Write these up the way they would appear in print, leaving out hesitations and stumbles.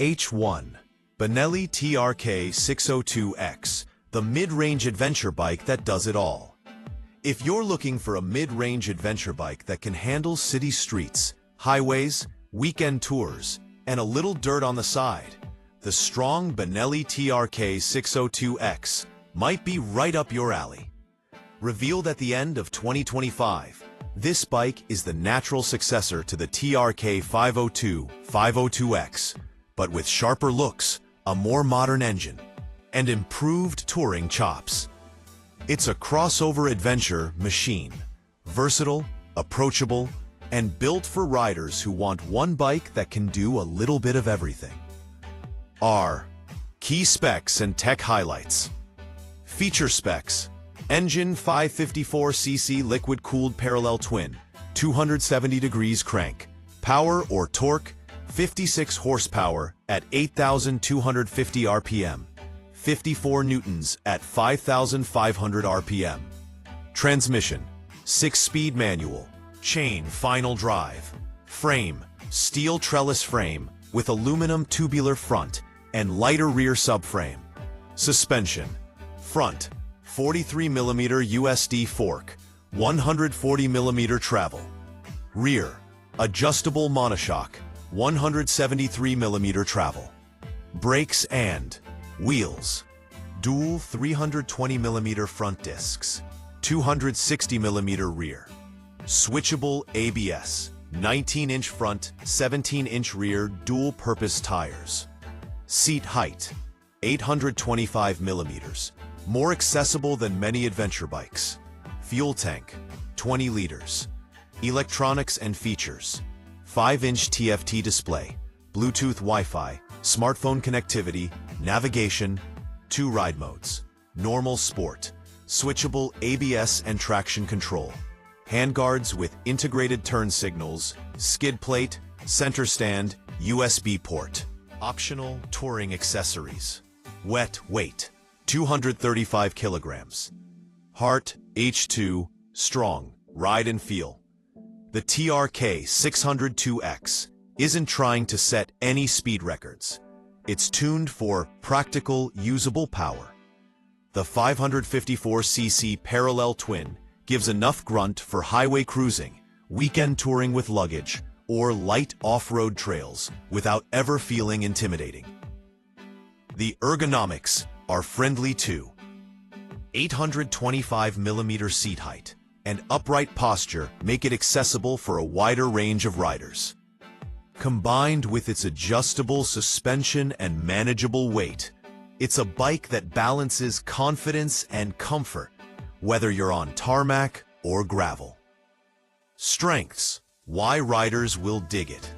H1. Benelli TRK 602X, the mid-range adventure bike that does it all. If you're looking for a mid-range adventure bike that can handle city streets, highways, weekend tours, and a little dirt on the side, the strong Benelli TRK 602X might be right up your alley. Revealed at the end of 2025, this bike is the natural successor to the TRK 502X, but with sharper looks, a more modern engine, and improved touring chops. It's a crossover adventure machine, versatile, approachable, and built for riders who want one bike that can do a little bit of everything. Key specs and tech highlights. Feature specs: engine 554cc liquid-cooled parallel twin, 270 degrees crank, power or torque, 56 horsepower at 8,250 RPM, 54 newtons at 5,500 RPM. Transmission: 6-speed manual, chain final drive. Frame: steel trellis frame with aluminum tubular front and lighter rear subframe. Suspension: front 43mm USD fork, 140mm travel. Rear: adjustable monoshock, 173mm travel. Brakes and wheels: dual 320mm front discs, 260mm rear. Switchable ABS, 19-inch front, 17-inch rear dual-purpose tires. Seat height: 825mm, more accessible than many adventure bikes. Fuel tank: 20 liters. Electronics and features: 5-inch TFT display, Bluetooth Wi-Fi, smartphone connectivity, navigation, 2 ride modes, normal sport, switchable ABS and traction control, handguards with integrated turn signals, skid plate, center stand, USB port. Optional touring accessories. Wet weight: 235 kilograms. Heart H2, strong, ride and feel. The TRK 602X isn't trying to set any speed records. It's tuned for practical, usable power. The 554cc parallel twin gives enough grunt for highway cruising, weekend touring with luggage, or light off-road trails without ever feeling intimidating. The ergonomics are friendly too. 825mm seat height and upright posture make it accessible for a wider range of riders. Combined with its adjustable suspension and manageable weight, it's a bike that balances confidence and comfort, whether you're on tarmac or gravel. Strengths: why riders will dig it.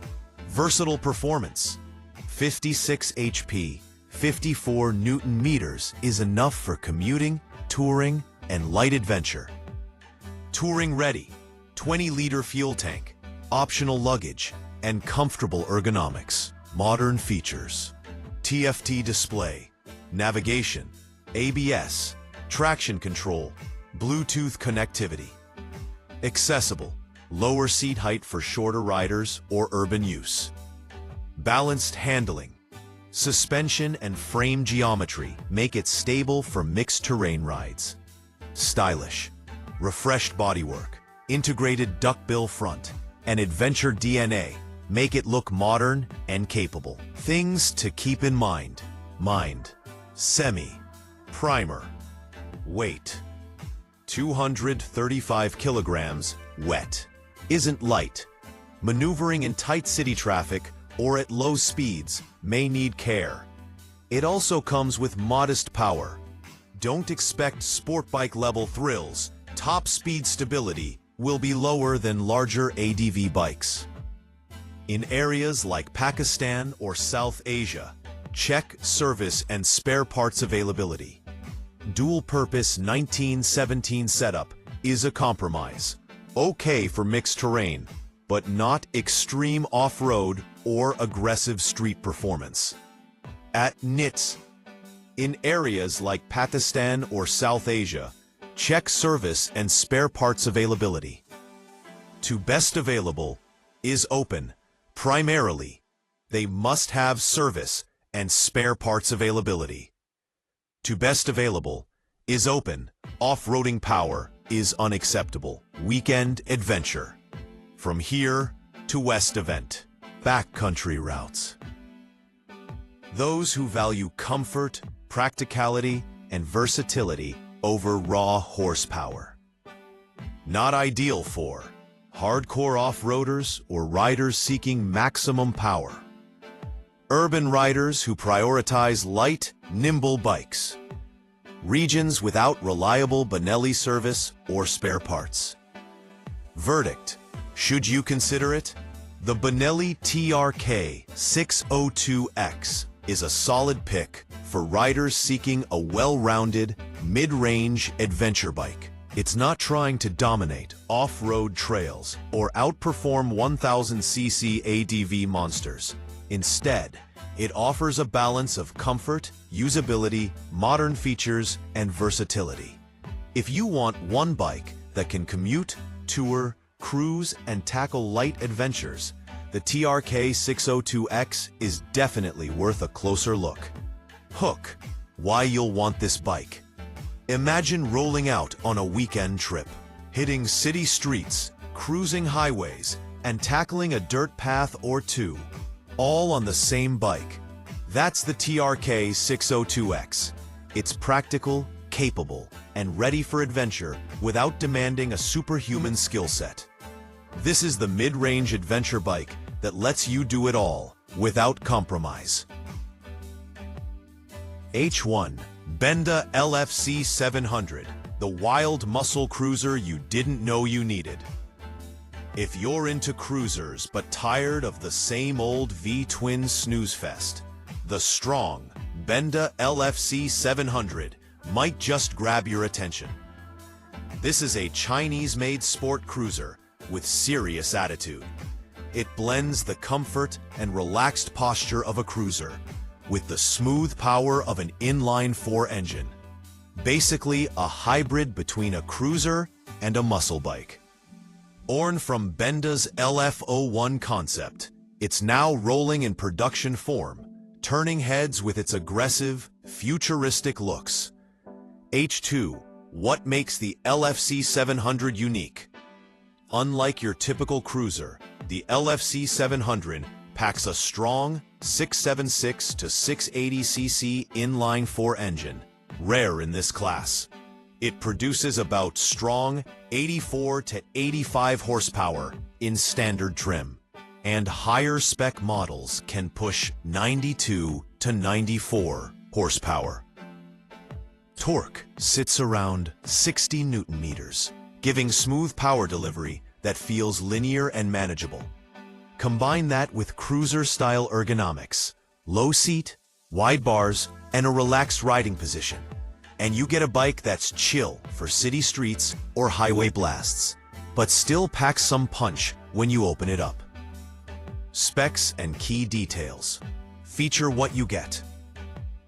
Versatile performance: 56 HP, 54 Newton meters is enough for commuting, touring, and light adventure. Touring ready: 20-liter fuel tank, optional luggage, and comfortable ergonomics. Modern features: TFT display, navigation, ABS, traction control, Bluetooth connectivity. Accessible: lower seat height for shorter riders or urban use. Balanced handling: suspension and frame geometry make it stable for mixed terrain rides. Stylish: refreshed bodywork, integrated duckbill front, and adventure DNA make it look modern and capable. Things to keep in mind. Primer. Weight: 235 kilograms, wet. Isn't light. Maneuvering in tight city traffic or at low speeds may need care. It also comes with modest power. Don't expect sport bike level thrills. Top speed stability will be lower than larger ADV bikes. In areas like Pakistan or South Asia, check service and spare parts availability. Dual-purpose 1917 setup is a compromise. Okay for mixed terrain, but not extreme off-road or aggressive street performance. At NITS, in areas like Pakistan or South Asia, check service and spare parts availability. To best available is open, primarily they must have service and spare parts availability. To best available is open, off-roading power is unacceptable. Weekend adventure. From here to West event. Backcountry routes. Those who value comfort, practicality, and versatility over raw horsepower. Not ideal for hardcore off-roaders or riders seeking maximum power. Urban riders who prioritize light, nimble bikes. Regions without reliable Benelli service or spare parts. Verdict: should you consider it? The Benelli TRK 602X is a solid pick for riders seeking a well-rounded, mid-range adventure bike. It's not trying to dominate off-road trails or outperform 1000cc ADV monsters. Instead, it offers a balance of comfort, usability, modern features, and versatility. If you want one bike that can commute, tour, cruise, and tackle light adventures, the TRK 602X is definitely worth a closer look. Hook: why you'll want this bike. Imagine rolling out on a weekend trip, hitting city streets, cruising highways, and tackling a dirt path or two, all on the same bike. That's the TRK 602X. It's practical, capable, and ready for adventure without demanding a superhuman skill set. This is the mid-range adventure bike that lets you do it all without compromise. H1 Benda LFC 700, the wild muscle cruiser you didn't know you needed. If you're into cruisers but tired of the same old V-twin snooze fest, the strong Benda LFC 700 might just grab your attention. This is a Chinese-made sport cruiser with serious attitude. It blends the comfort and relaxed posture of a cruiser with the smooth power of an inline-4 engine. Basically a hybrid between a cruiser and a muscle bike. Born from Benda's LF01 concept, it's now rolling in production form, turning heads with its aggressive, futuristic looks. H2, what makes the LFC 700 unique? Unlike your typical cruiser, the LFC 700 packs a strong 676 to 680cc inline-4 engine, rare in this class. It produces about strong 84 to 85 horsepower in standard trim, and higher spec models can push 92 to 94 horsepower. Torque sits around 60 Newton meters, giving smooth power delivery that feels linear and manageable. Combine that with cruiser-style ergonomics, low seat, wide bars, and a relaxed riding position, and you get a bike that's chill for city streets or highway blasts, but still packs some punch when you open it up. Specs and key details. Feature what you get.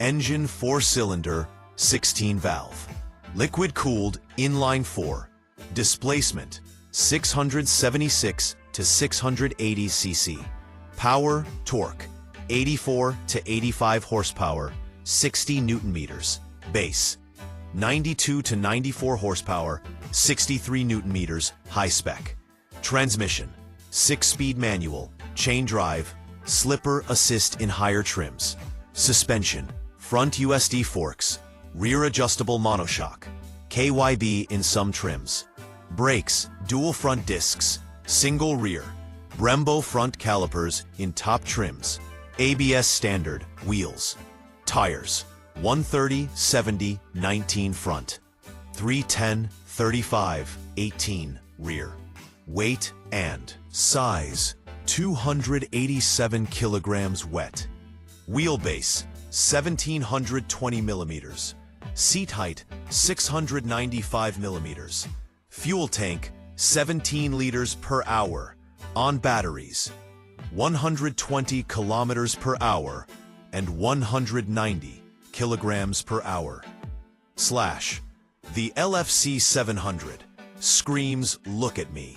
Engine 4-cylinder, 16-valve. Liquid-cooled, inline-4. Displacement, 676 to 680 cc. Power, torque, 84 to 85 horsepower, 60 Newton meters. Base, 92 to 94 horsepower, 63 Newton meters, high spec. Transmission, 6-speed manual, chain drive, slipper assist in higher trims. Suspension, front USD forks, rear adjustable monoshock, KYB in some trims. Brakes, dual front discs, single rear, Brembo front calipers in top trims, ABS standard, wheels. Tires, 130/70/19 front, 310/35/18 rear. Weight and size, 287 kilograms wet. Wheelbase, 1720 millimeters. Seat height, 695 millimeters. Fuel tank, 17 liters per hour. On batteries, 120 kilometers per hour and 190 kilograms per hour. The LFC 700 screams, "Look at me."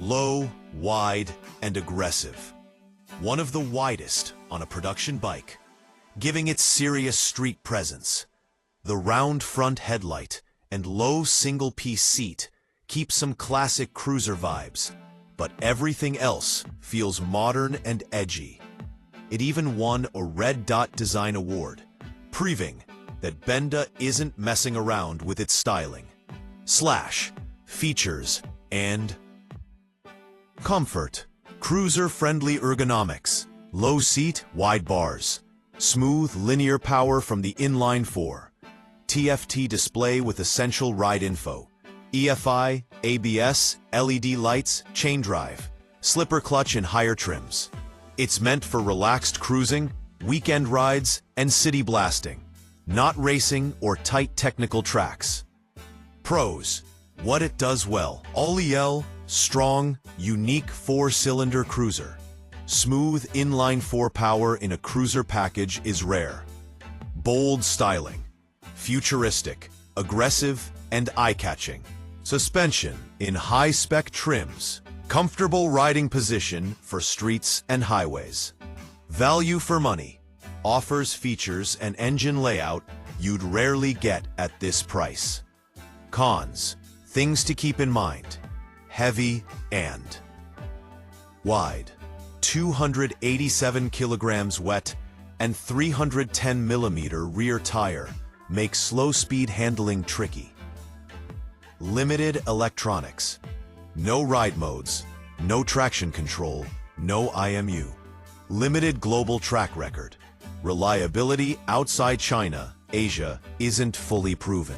Low, wide, and aggressive. one of the widest on a production bike, giving it serious street presence. The round front headlight and low single-piece seat keep some classic cruiser vibes, but everything else feels modern and edgy. It even won a Red Dot Design Award, proving that Benda isn't messing around with its styling, features, and comfort. Cruiser-friendly ergonomics, low seat, wide bars, smooth linear power from the inline-4, TFT display with essential ride info, EFI, ABS, LED lights, chain drive, slipper clutch in higher trims. It's meant for relaxed cruising, weekend rides, and city blasting, not racing or tight technical tracks. Pros: what it does well. All-EL, strong, unique 4-cylinder cruiser. Smooth inline-4 power in a cruiser package is rare. Bold styling. Futuristic, aggressive, and eye-catching. Suspension in high-spec trims. Comfortable riding position for streets and highways. Value for money. Offers features and engine layout you'd rarely get at this price. Cons. Things to keep in mind. Heavy and wide. 287 kilograms wet and 310 millimeter rear tire make slow-speed handling tricky. Limited electronics. No ride modes, no traction control, no IMU. Limited global track record. Reliability outside China, Asia isn't fully proven.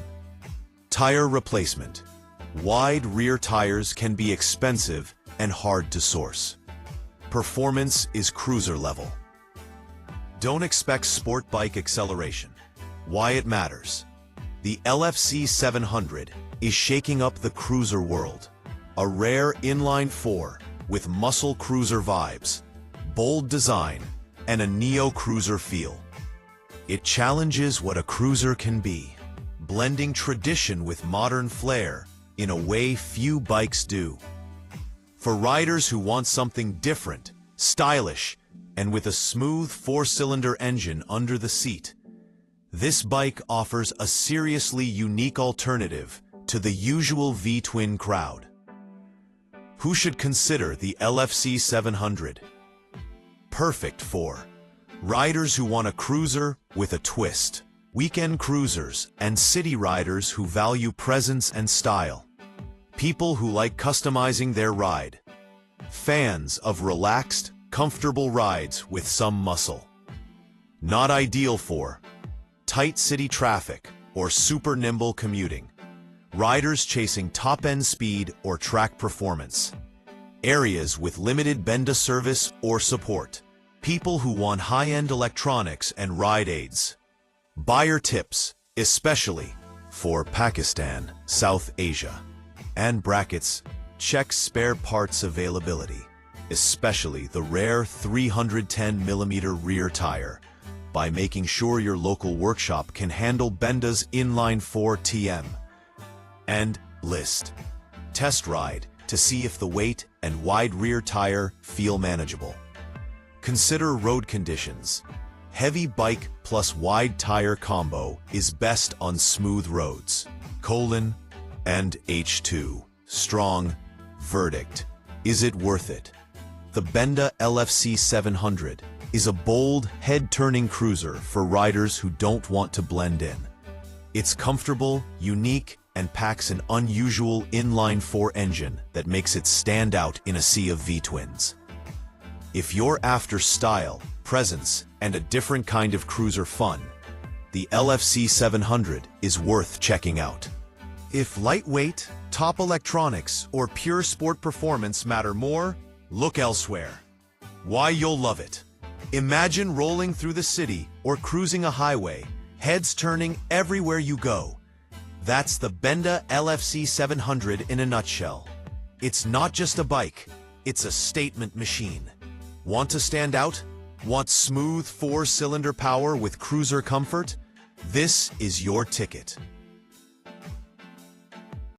Tire replacement. Wide rear tires can be expensive and hard to source. Performance is cruiser level. Don't expect sport bike acceleration. Why it matters. The LFC 700 is shaking up the cruiser world. A rare inline-4 with muscle cruiser vibes, bold design, and a neo-cruiser feel. It challenges what a cruiser can be, blending tradition with modern flair in a way few bikes do. For riders who want something different, stylish, and with a smooth 4-cylinder engine under the seat, this bike offers a seriously unique alternative to the usual V-twin crowd. Who should consider the LFC 700? Perfect for riders who want a cruiser with a twist, weekend cruisers and city riders who value presence and style, people who like customizing their ride, fans of relaxed, comfortable rides with some muscle. Not ideal for tight city traffic or super nimble commuting, riders chasing top-end speed or track performance, areas with limited Benda service or support, people who want high-end electronics and ride aids. Buyer tips, especially for Pakistan, South Asia, and brackets, check spare parts availability, especially the rare 310mm rear tire, by making sure your local workshop can handle Benda's inline-4 TM. And list. Test ride to see if the weight and wide rear tire feel manageable. Consider road conditions. Heavy bike plus wide tire combo is best on smooth roads. And H2. Strong. Verdict. Is it worth it? The Benda LFC 700 is a bold, head-turning cruiser for riders who don't want to blend in. It's comfortable, unique, and packs an unusual inline-4 engine that makes it stand out in a sea of V-twins. If you're after style, presence, and a different kind of cruiser fun, the LFC 700 is worth checking out. If lightweight, top electronics, or pure sport performance matter more, look elsewhere. Why you'll love it. Imagine rolling through the city or cruising a highway, heads turning everywhere you go. That's the Benda LFC 700 in a nutshell. It's not just a bike, it's a statement machine. Want to stand out? Want smooth 4-cylinder power with cruiser comfort? This is your ticket.